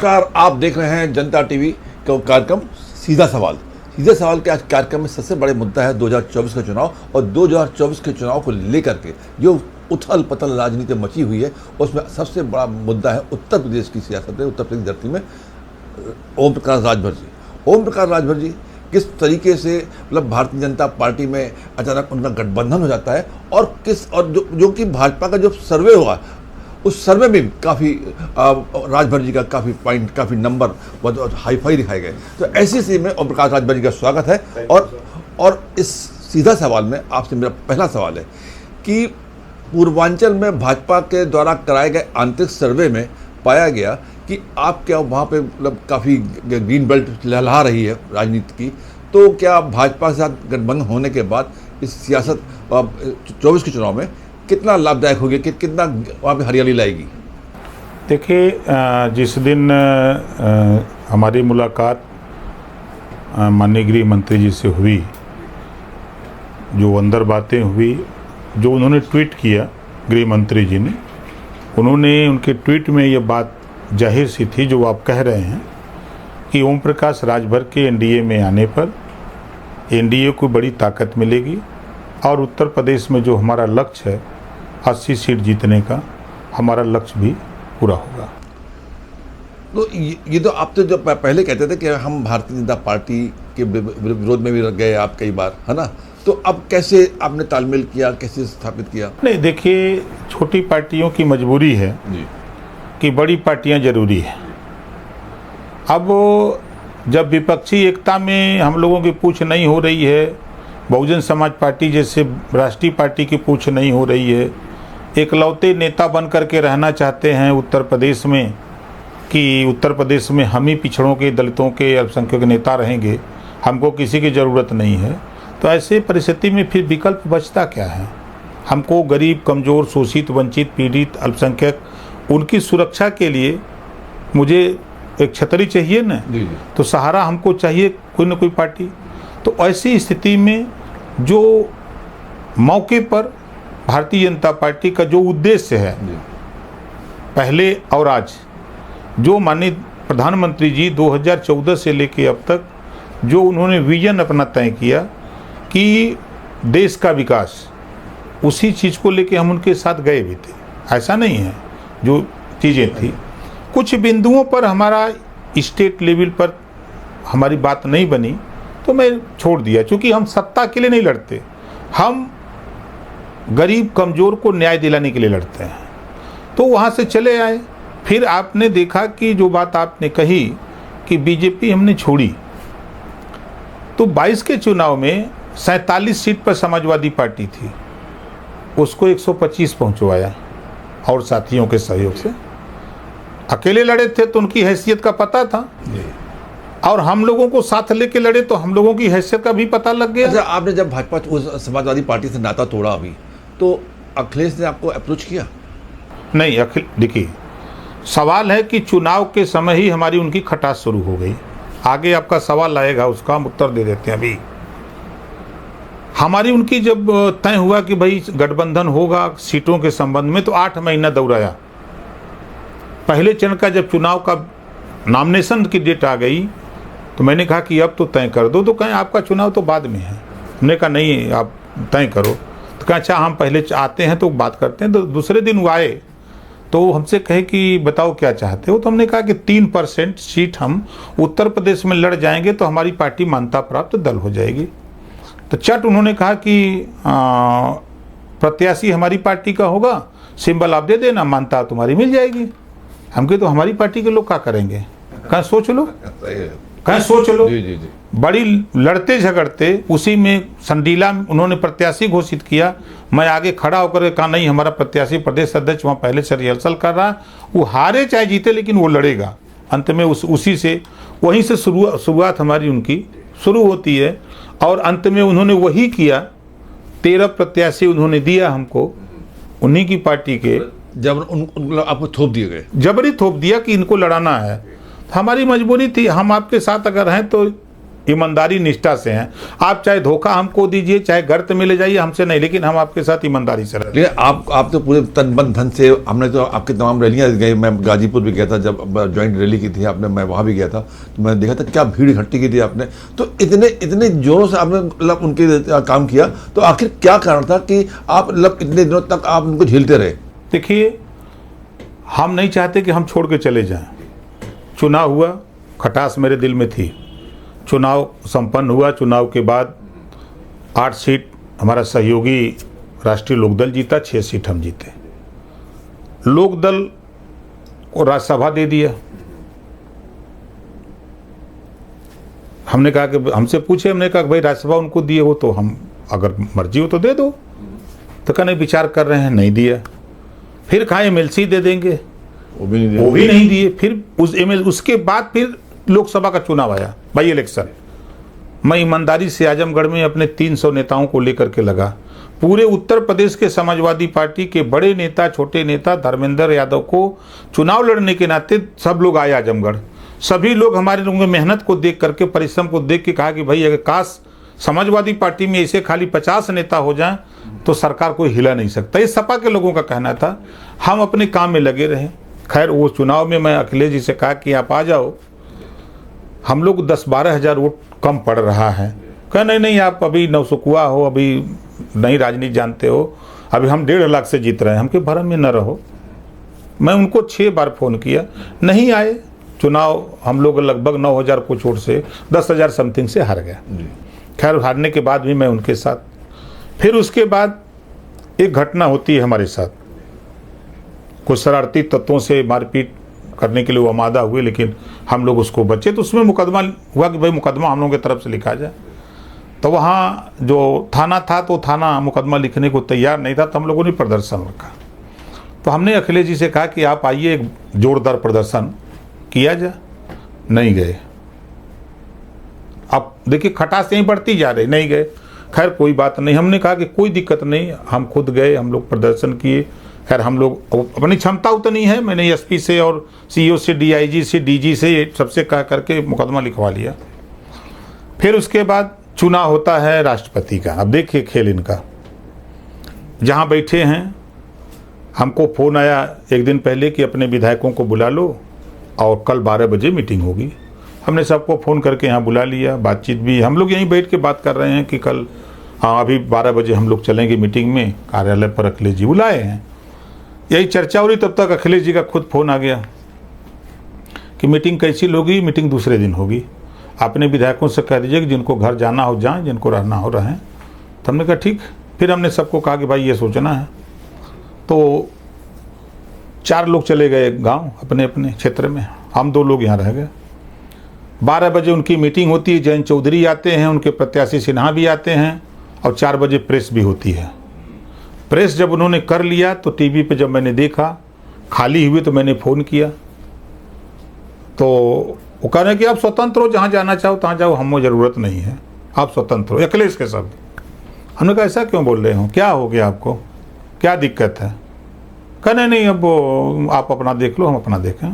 नमस्कार, आप देख रहे हैं जनता टीवी का कार्यक्रम सीधा सवाल। सीधा सवाल के आज कार्यक्रम में सबसे बड़े मुद्दा है 2024 का चुनाव, और 2024 के चुनाव को लेकर के जो उथल पथल राजनीति मची हुई है उसमें सबसे बड़ा मुद्दा है उत्तर प्रदेश की सियासत में। उत्तर प्रदेश धरती में ओम प्रकाश राजभर जी किस तरीके से मतलब भारतीय जनता पार्टी में अचानक उनका गठबंधन हो जाता है, और जो कि भाजपा का जो सर्वे हुआ उस सर्वे में काफ़ी राजभर जी का काफ़ी नंबर हाई फाई दिखाए गए। तो ऐसी स्थिति में ओम प्रकाश राजभर जी का स्वागत है। और इस सीधा सवाल में आपसे मेरा पहला सवाल है कि पूर्वांचल में भाजपा के द्वारा कराए गए आंतरिक सर्वे में पाया गया कि आप क्या वहाँ पे मतलब काफ़ी ग्रीन बेल्ट लहला रही है राजनीति की, तो क्या भाजपा के साथ गठबंधन होने के बाद इस सियासत 24 के चुनाव में कितना लाभदायक होगी, कितना वहाँ पे हरियाली लाएगी? देखिए, जिस दिन हमारी मुलाकात माननीय गृह मंत्री जी से हुई, जो अंदर बातें हुई, जो उन्होंने ट्वीट किया गृह मंत्री जी ने, उन्होंने उनके ट्वीट में ये बात जाहिर सी थी जो आप कह रहे हैं कि ओम प्रकाश राजभर के एनडीए में आने पर एनडीए को बड़ी ताकत मिलेगी और उत्तर प्रदेश में जो हमारा लक्ष्य है 80 सीट जीतने का, हमारा लक्ष्य भी पूरा होगा। तो ये तो आप तो जब पहले कहते थे कि हम भारतीय जनता पार्टी के विरोध में भी गए आप कई बार, है ना, तो अब कैसे आपने तालमेल किया, कैसे स्थापित किया? नहीं, देखिए, छोटी पार्टियों की मजबूरी है जी कि बड़ी पार्टियां जरूरी है। अब जब विपक्षी एकता में हम लोगों की पूछ नहीं हो रही है, बहुजन समाज पार्टी जैसे राष्ट्रीय पार्टी की पूछ नहीं हो रही है, एकलौते नेता बन करके रहना चाहते हैं उत्तर प्रदेश में कि उत्तर प्रदेश में हम ही पिछड़ों के, दलितों के, अल्पसंख्यक के नेता रहेंगे, हमको किसी की ज़रूरत नहीं है, तो ऐसे परिस्थिति में फिर विकल्प बचता क्या है? हमको गरीब, कमज़ोर, शोषित, वंचित, पीड़ित, अल्पसंख्यक, उनकी सुरक्षा के लिए मुझे एक छतरी चाहिए ना, तो सहारा हमको चाहिए कोई ना कोई पार्टी। तो ऐसी स्थिति में जो मौके पर भारतीय जनता पार्टी का जो उद्देश्य है पहले और आज, जो माननीय प्रधानमंत्री जी 2014 से लेके अब तक जो उन्होंने विजन अपना तय किया कि देश का विकास, उसी चीज़ को लेके हम उनके साथ गए भी थे। ऐसा नहीं है, जो चीज़ें थी कुछ बिंदुओं पर हमारा स्टेट लेवल पर हमारी बात नहीं बनी तो मैं छोड़ दिया, क्योंकि हम सत्ता के लिए नहीं लड़ते, हम गरीब कमज़ोर को न्याय दिलाने के लिए लड़ते हैं। तो वहाँ से चले आए। फिर आपने देखा कि जो बात आपने कही कि बीजेपी हमने छोड़ी, तो 22 के चुनाव में 47 सीट पर समाजवादी पार्टी थी, उसको 125 पहुँचवाया और साथियों के सहयोग से। अकेले लड़े थे तो उनकी हैसियत का पता था, और हम लोगों को साथ लेके लड़े तो हम लोगों की हैसियत का भी पता लग गया। अच्छा, आपने जब भाजपा समाजवादी पार्टी से नाता तोड़ा अभी, तो अखिलेश ने आपको अप्रोच किया? नहीं, देखिए, सवाल है कि चुनाव के समय ही हमारी उनकी खटास शुरू हो गई। आगे आपका सवाल आएगा, उसका हम उत्तर दे देते हैं। अभी हमारी उनकी जब तय हुआ कि भाई गठबंधन होगा सीटों के संबंध में, तो 8 महीना दौड़ाया। पहले चरण का जब चुनाव का नॉमिनेशन की डेट आ गई तो मैंने कहा कि अब तो तय कर दो, तो कहें आपका चुनाव तो बाद में है। हमने कहा नहीं, आप तय करो। तो कहा अच्छा, हम पहले आते हैं तो बात करते हैं। तो दूसरे दिन वो आए तो हमसे कहे कि बताओ क्या चाहते हो। तो हमने कहा कि 3% सीट हम उत्तर प्रदेश में लड़ जाएंगे तो हमारी पार्टी मान्यता प्राप्त दल हो जाएगी। तो चट उन्होंने कहा कि प्रत्याशी हमारी पार्टी का होगा, सिंबल आप दे देना, मान्यता तुम्हारी मिल जाएगी। हम कहे तो हमारी पार्टी के लोग क्या करेंगे? कहाँ सोच लो, कहाँ सोच लो। जी। बड़ी लड़ते झगड़ते उसी में संडीला उन्होंने प्रत्याशी घोषित किया। मैं आगे खड़ा होकर कहा नहीं, हमारा प्रत्याशी प्रदेश अध्यक्ष वहाँ पहले से रिहर्सल कर रहा है, वो हारे चाहे जीते लेकिन वो लड़ेगा। अंत में उसी से वहीं से शुरुआत हमारी उनकी शुरू होती है, और अंत में उन्होंने वही किया। 13 प्रत्याशी उन्होंने दिया हमको, उन्हीं की पार्टी के। जब आपको थोप दिए गए, जबरी थोप दिया कि इनको लड़ाना है। हमारी मजबूरी थी, हम आपके साथ अगर हैं तो ईमानदारी निष्ठा से हैं। आप चाहे धोखा हमको दीजिए, चाहे गर्त में ले जाइए, हमसे नहीं, लेकिन हम आपके साथ ईमानदारी से रहते हैं। लेकिन आप तो पूरे तन मन धन से, हमने तो आपकी तमाम रैलियां गई, मैं गाजीपुर भी गया था, जब ज्वाइंट रैली की थी आपने, मैं वहाँ भी गया था, तो मैंने देखा था क्या भीड़ इकट्ठी की थी आपने। तो इतने जोरों से आपने मतलब उनके काम किया, तो आखिर क्या कारण था कि आप मतलब इतने दिनों तक आप उनको झेलते रहे? देखिए, हम नहीं चाहते कि हम छोड़ के चले जाएं। चुनाव हुआ, खटास मेरे दिल में थी, चुनाव संपन्न हुआ, चुनाव के बाद 8 सीट हमारा सहयोगी राष्ट्रीय लोकदल जीता, 6 सीट हम जीते। लोकदल को राज्यसभा दे दिया। हमने कहा कि हमसे पूछे, हमने कहा कि भाई राज्यसभा उनको दिए हो तो हम, अगर मर्जी हो तो दे दो। तो कहने विचार कर रहे हैं, नहीं दिया। फिर कहा MLC दे देंगे, वो भी नहीं दिए। फिर उसके बाद फिर लोकसभा का चुनाव आया, बाई इलेक्शन। मैं ईमानदारी से आजमगढ़ में अपने 300 नेताओं को लेकर के लगा। पूरे उत्तर प्रदेश के समाजवादी पार्टी के बड़े नेता, छोटे नेता, धर्मेंद्र यादव को चुनाव लड़ने के नाते सब लोग आए आजमगढ़। सभी लोग हमारे लोगों की मेहनत को देख करके, परिश्रम को देख के कहा कि भाई अगर काश समाजवादी पार्टी में ऐसे खाली 50 नेता हो जाएं तो सरकार कोई हिला नहीं सकता। ये सपा के लोगों का कहना था। हम अपने काम में लगे रहे। खैर, वो चुनाव में मैं अखिलेश जी से कहा कि आप आ जाओ, हम लोग 10-12 हज़ार वोट कम पड़ रहा है। कहा नहीं, आप अभी नवसुखुआ हो, अभी नई राजनीति जानते हो, अभी हम 1.5 लाख से जीत रहे हैं, हमके भरम में न रहो। मैं उनको 6 बार फ़ोन किया, नहीं आए। चुनाव हम लोग लगभग 9,000 कुछ वोट से 10,000 समथिंग से हार गया। खैर, हारने के बाद भी मैं उनके साथ। फिर उसके बाद एक घटना होती है हमारे साथ, कुछ शरारती तत्वों से मारपीट करने के लिए वो आमादा हुए, लेकिन हम लोग उसको बचे। तो उसमें मुकदमा हुआ कि भाई मुकदमा हम लोगों की तरफ से लिखा जाए। तो वहाँ जो थाना था, तो थाना मुकदमा लिखने को तैयार नहीं था, तो हम लोगों ने प्रदर्शन रखा। तो हमने अखिलेश जी से कहा कि आप आइए, एक जोरदार प्रदर्शन किया जाए। नहीं गए। अब देखिए, खटास यहीं बढ़ती जा रही, नहीं गए। खैर, कोई बात नहीं, हमने कहा कि कोई दिक्कत नहीं, हम खुद गए, हम लोग प्रदर्शन किए। खैर, हम लोग अपनी क्षमता उतनी है, मैंने SP से और CEO से, DIG से, DG से सबसे कह करके मुकदमा लिखवा लिया। फिर उसके बाद चुनाव होता है राष्ट्रपति का। अब देखिए खेल इनका, जहाँ बैठे हैं, हमको फ़ोन आया एक दिन पहले कि अपने विधायकों को बुला लो और कल 12 बजे मीटिंग होगी। हमने सबको फ़ोन करके यहाँ बुला लिया। बातचीत भी, हम लोग यहीं बैठ के बात कर रहे हैं कि कल, हाँ, अभी 12 बजे हम लोग चलेंगे मीटिंग में, कार्यालय पर अखिलेश जी बुलाए हैं। यही चर्चा हो रही, तब तक अखिलेश जी का खुद फ़ोन आ गया कि मीटिंग कैसी होगी, मीटिंग दूसरे दिन होगी, अपने विधायकों से कह दीजिए कि जिनको घर जाना हो जाएं, जिनको रहना हो रहें। तो हमने कहा ठीक। फिर हमने सबको कहा कि भाई ये सोचना है। तो 4 लोग चले गए गांव अपने अपने क्षेत्र में, हम 2 लोग यहाँ रह गए। 12 बजे उनकी मीटिंग होती है, जयंत चौधरी आते हैं, उनके प्रत्याशी सिन्हा भी आते हैं, और 4 बजे प्रेस भी होती है। प्रेस जब उन्होंने कर लिया तो टीवी पे जब मैंने देखा खाली हुई, तो मैंने फ़ोन किया। तो वो कह रहे हैं कि आप स्वतंत्र हो, जहाँ जाना चाहो तहाँ जाओ, हमें ज़रूरत नहीं है, आप स्वतंत्र हो। अखिलेश के शब्द। हमने कहा ऐसा क्यों बोल रहे हो, क्या हो गया आपको, क्या दिक्कत है? कहने नहीं, अब आप अपना देख लो, हम अपना देखें।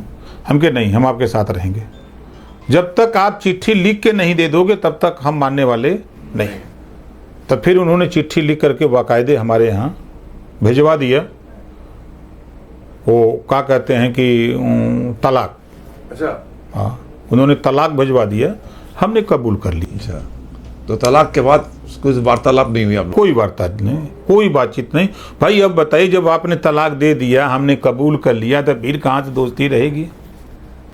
हम कहे नहीं, हम आपके साथ रहेंगे। जब तक आप चिट्ठी लिख के नहीं दे दोगे तब तक हम मानने वाले नहीं। तो फिर उन्होंने चिट्ठी लिख करके बाकायदे हमारे यहाँ भिजवा दिया। वो क्या कहते हैं कि तलाक। अच्छा। हाँ, उन्होंने तलाक भिजवा दिया, हमने कबूल कर लिया। अच्छा, तो तलाक के बाद कोई वार्तालाप नहीं हुई आप लोग? कोई वार्ता नहीं, कोई बातचीत नहीं। भाई अब बताइए, जब आपने तलाक दे दिया, हमने कबूल कर लिया, तो फिर कहाँ से दोस्ती रहेगी?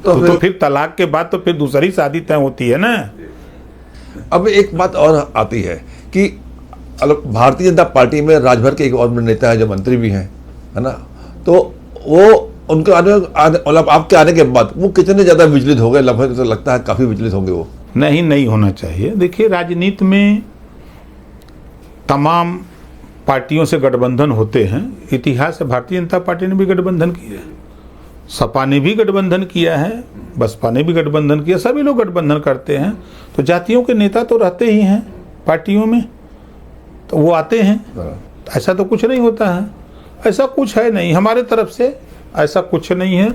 तो फिर तलाक के बाद तो फिर दूसरी शादी तय होती है ना। अब एक बात और आती है कि भारतीय जनता पार्टी में राजभर के एक और नेता है जो मंत्री भी हैं, है ना, तो वो उनके मतलब आपके आने के बाद वो कितने ज़्यादा विचलित हो गए? लगभग तो लगता है काफ़ी विचलित होंगे वो। नहीं होना चाहिए। देखिए, राजनीति में तमाम पार्टियों से गठबंधन होते हैं। इतिहास है, भारतीय जनता पार्टी ने भी गठबंधन किया है, सपा ने भी गठबंधन किया है, बसपा ने भी गठबंधन किया, सभी लोग गठबंधन करते हैं। तो जातियों के नेता तो रहते ही हैं पार्टियों में, तो वो आते हैं। ऐसा तो कुछ नहीं होता है, ऐसा कुछ है नहीं हमारे तरफ से, ऐसा कुछ नहीं है।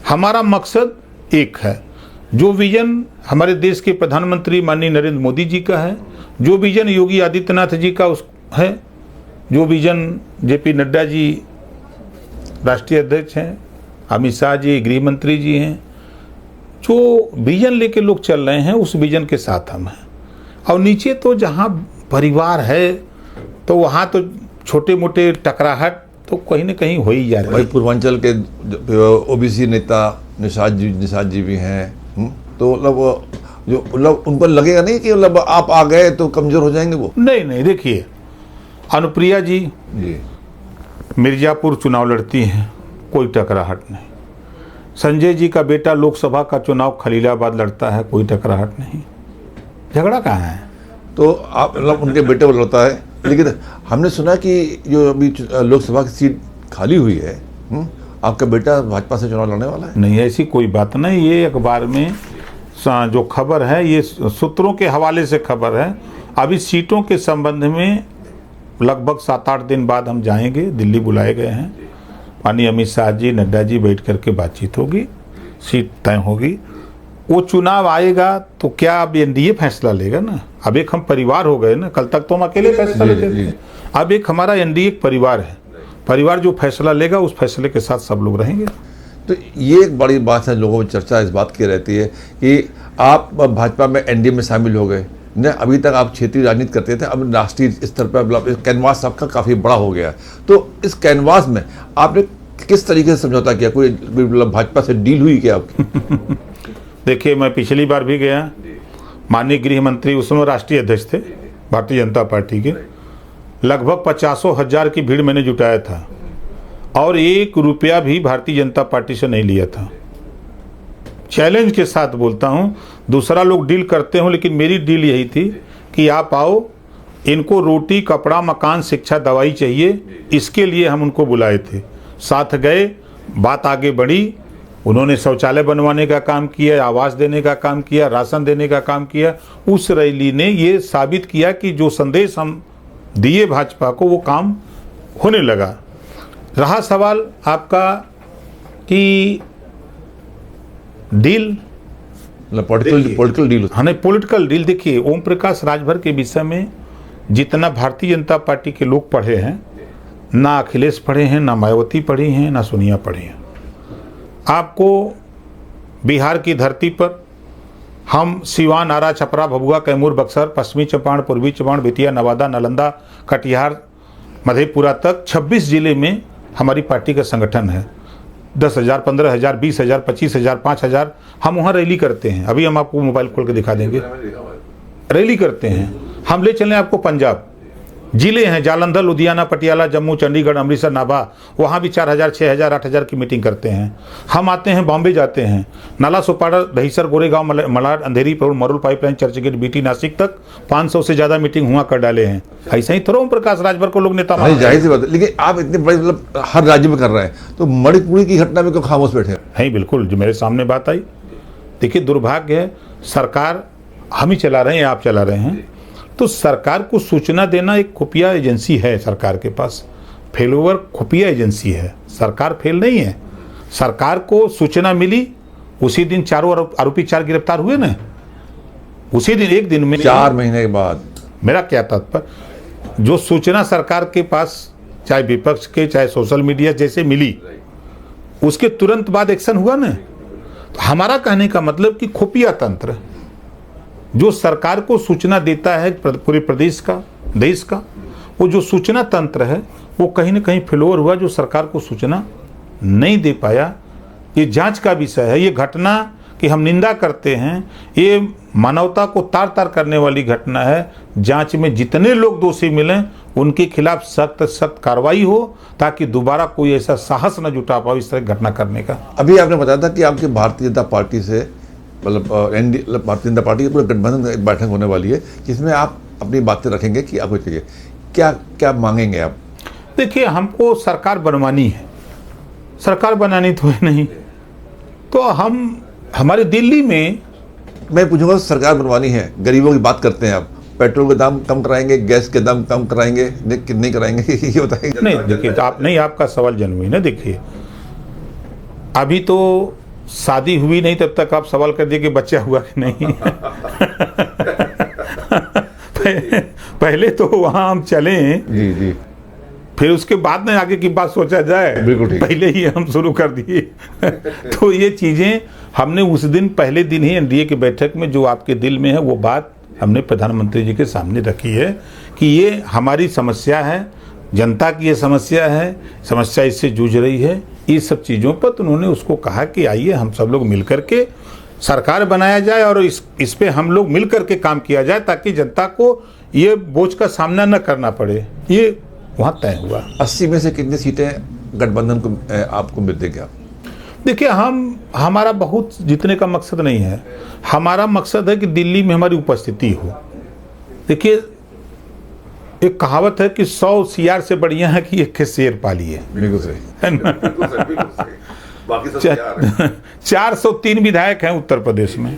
हमारा मकसद एक है, जो विजन हमारे देश के प्रधानमंत्री माननीय नरेंद्र मोदी जी का है, जो विजन योगी आदित्यनाथ जी का उस है, जो विजन जेपी नड्डा जी राष्ट्रीय अध्यक्ष हैं, अमित शाह जी गृह मंत्री जी हैं, जो विजन लेके लोग चल रहे हैं उस विजन के साथ हम हैं। और नीचे तो जहाँ परिवार है तो वहाँ तो छोटे मोटे टकराहट तो कहीं ना कहीं हो ही जा रही है। पूर्वांचल के ओबीसी नेता निषाद जी भी हैं, तो मतलब उनको लगेगा नहीं कि मतलब आप आ गए तो कमजोर हो जाएंगे वो? नहीं, देखिए अनुप्रिया जी मिर्जापुर चुनाव लड़ती हैं, कोई टकराहट नहीं। संजय जी का बेटा लोकसभा का चुनाव खलीलाबाद लड़ता है, कोई टकराहट नहीं। झगड़ा कहाँ है? तो आप मतलब उनके बेटे को लड़ता है, लेकिन हमने सुना कि जो अभी लोकसभा की सीट खाली हुई है, आपका बेटा भाजपा से चुनाव लड़ने वाला है? नहीं, ऐसी कोई बात नहीं। ये अखबार में जो खबर है ये सूत्रों के हवाले से खबर है। अभी सीटों के संबंध में लगभग 7-8 दिन बाद हम जाएंगे, दिल्ली बुलाए गए हैं। माननीय अमित शाह जी, नड्डा जी बैठ करके बातचीत होगी, सीट तय होगी। वो चुनाव आएगा तो क्या अब एनडीए फैसला लेगा ना। अब एक हम परिवार हो गए ना, कल तक तो हम अकेले फैसला लेते थे, अब एक हमारा एनडीए एक परिवार है। परिवार जो फैसला लेगा उस फैसले के साथ सब लोग रहेंगे। तो ये एक बड़ी बात है, लोगों में चर्चा इस बात की रहती है कि आप भाजपा में एनडीए में शामिल हो गए न, अभी तक आप क्षेत्रीय राजनीति करते थे, अब राष्ट्रीय स्तर पर कैनवास आपका काफ़ी बड़ा हो गया। तो इस कैनवास में आपने किस तरीके से समझौता किया? कोई मतलब भाजपा से डील हुई क्या आपकी? देखिए, मैं पिछली बार भी गया, माननीय गृह मंत्री उस समय राष्ट्रीय अध्यक्ष थे भारतीय जनता पार्टी के, लगभग 50,000 की भीड़ मैंने जुटाया था और 1 रुपया भी भारतीय जनता पार्टी से नहीं लिया था। चैलेंज के साथ बोलता हूँ, दूसरा लोग डील करते हो लेकिन मेरी डील यही थी कि आप आओ, इनको रोटी कपड़ा मकान शिक्षा दवाई चाहिए, इसके लिए हम उनको बुलाए थे। साथ गए, बात आगे बढ़ी, उन्होंने शौचालय बनवाने का काम किया, आवास देने का काम किया, राशन देने का काम किया। उस रैली ने ये साबित किया कि जो संदेश हम दिए भाजपा को वो काम होने लगा। रहा सवाल आपका कि डील, पॉलिटिकल डील। हाँ, नहीं, पॉलिटिकल डील। देखिए, ओम प्रकाश राजभर के विषय में जितना भारतीय जनता पार्टी के लोग पढ़े हैं, ना अखिलेश पढ़े हैं, ना मायावती पढ़ी हैं, ना सोनिया पढ़ी हैं। आपको बिहार की धरती पर हम सिवान, आरा, छपरा, भभुआ, कैमूर, बक्सर, पश्चिमी चंपारण, पूर्वी चंपारण, बेतिया, नवादा, नालंदा, कटिहार, मधेपुरा तक 26 जिले में हमारी पार्टी का संगठन है। 10,000, 15,000, 20,000, 25,000, 5,000 हम वहाँ रैली करते हैं। अभी हम आपको मोबाइल खोल के दिखा देंगे, रैली करते हैं। हम ले चलें आपको पंजाब, जिले हैं जालंधर, लुधियाना, पटियाला, जम्मू, चंडीगढ़, अमृतसर, नाभा, वहाँ भी 4,000, 6,000, 8,000 की मीटिंग करते हैं। हम आते हैं बॉम्बे जाते हैं, नाला सोपारा, दहीसर, गोरेगांव, मलाड, अंधेरी, मरुल पाइपलाइन, चर्चगेट, बीटी, नासिक तक 500 से ज़्यादा मीटिंग हुआ कर डाले हैं। ऐसा ही थोड़ा ओम प्रकाश राजभर को लोग नेता मानते हैं। जाहिर सी बात है, लेकिन आप इतने बड़े मतलब हर राज्य में कर रहे हैं, तो मणिपुरी की घटना में क्यों खामोश बैठे हैं? नहीं, बिल्कुल, जो मेरे सामने बात आई। देखिए, दुर्भाग्य है, सरकार हम ही चला रहे हैं, आप चला रहे हैं, तो सरकार को सूचना देना एक खुफिया एजेंसी है सरकार के पास। फेलओवर खुफिया एजेंसी है, सरकार फेल नहीं है। सरकार को सूचना मिली, उसी दिन चारों आरोपी 4 गिरफ्तार हुए ना, उसी दिन, एक दिन में, 4 महीने के बाद। मेरा क्या तात्पर्य, जो सूचना सरकार के पास चाहे विपक्ष के चाहे सोशल मीडिया जैसे मिली, उसके तुरंत बाद एक्शन हुआ ना। तो हमारा कहने का मतलब कि खुफिया तंत्र जो सरकार को सूचना देता है पूरे प्रदेश का, देश का, वो जो सूचना तंत्र है वो कहीं ना कहीं फेलोर हुआ, जो सरकार को सूचना नहीं दे पाया। ये जांच का विषय है। ये घटना की हम निंदा करते हैं, ये मानवता को तार तार करने वाली घटना है। जांच में जितने लोग दोषी मिलें उनके खिलाफ सख्त सख्त कार्रवाई हो, ताकि दोबारा कोई ऐसा साहस न जुटा पाओ इस तरह घटना करने का। अभी आपने बताया था कि आपकी भारतीय जनता पार्टी से मतलब भारतीय जनता पार्टी के पूरे गठबंधन एक बैठक होने वाली है, जिसमें आप अपनी बातें रखेंगे कि आपको चाहिए क्या क्या मांगेंगे आप? देखिए, हमको सरकार बनवानी है, सरकार बनानी तो है नहीं, तो हम हमारे दिल्ली में, मैं पूछूंगा, सरकार बनवानी है, गरीबों की बात करते हैं आप, पेट्रोल के दाम कम कराएंगे, गैस के दाम कम कराएंगे, नहीं कराएंगे, ये बताएंगे? नहीं, देखिए, आप नहीं, आपका सवाल जेन्युइन है। देखिए, अभी तो शादी हुई नहीं तब तक आप सवाल कर दिए कि बच्चा हुआ कि नहीं। पहले तो वहाँ हम चलें, जी जी, फिर उसके बाद में आगे की बात सोचा जाए। बिल्कुल ठीक। पहले ही हम शुरू कर दिए। तो ये चीज़ें हमने उस दिन, पहले दिन ही एनडीए की बैठक में जो आपके दिल में है वो बात हमने प्रधानमंत्री जी के सामने रखी है कि ये हमारी समस्या है, जनता की ये समस्या है, समस्या इससे जूझ रही है। ये सब चीज़ों पर तो उन्होंने उसको कहा कि आइए हम सब लोग मिल करके सरकार बनाया जाए और इस पे हम लोग मिल करके काम किया जाए ताकि जनता को ये बोझ का सामना न करना पड़े। ये वहाँ तय हुआ। 80 में से कितनी सीटें गठबंधन को आपको मिल देंगे आप? देखिए, हमारा बहुत जीतने का मकसद नहीं है, हमारा मकसद है कि दिल्ली में हमारी उपस्थिति हो। देखिए, एक कहावत है कि 100 सियार से बढ़िया है कि एक शेर पालिए, बिल्कुल सही, है ना। बाकी सब तैयार है। 403 विधायक हैं उत्तर प्रदेश में,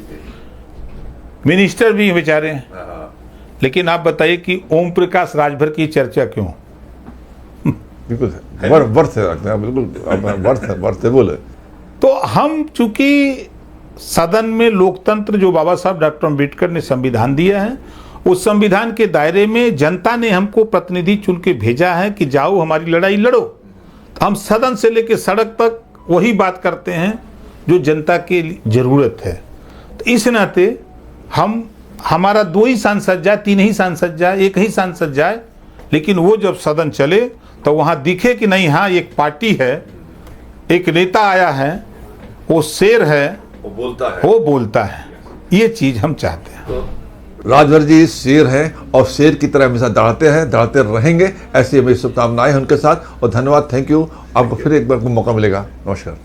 मिनिस्टर भी बेचारे हैं। लेकिन आप बताइए कि ओम प्रकाश राजभर की चर्चा क्यों? बिल्कुल वर्थ है, बिल्कुल वर्थ है बोले। तो हम चूंकि सदन में लोकतंत्र जो बाबा साहब डॉक्टर अम्बेडकर ने संविधान दिया है, उस संविधान के दायरे में जनता ने हमको प्रतिनिधि चुन के भेजा है कि जाओ हमारी लड़ाई लड़ो। तो हम सदन से लेकर सड़क तक वही बात करते हैं जो जनता की जरूरत है। तो इस नाते हमारा 2 ही सांसद जाए, 3 ही सांसद जाए, 1 ही सांसद जाए, लेकिन वो जब सदन चले तो वहाँ दिखे कि नहीं, हाँ एक पार्टी है, एक नेता आया है, वो शेर है, वो बोलता है। ये चीज हम चाहते हैं। राजभर जी शेर हैं और शेर की तरह हमेशा दौड़ते रहेंगे। ऐसी हमें शुभकामनाएं हैं उनके साथ। और धन्यवाद, थैंक यू। आपको फिर एक बार मौका मिलेगा। नमस्कार।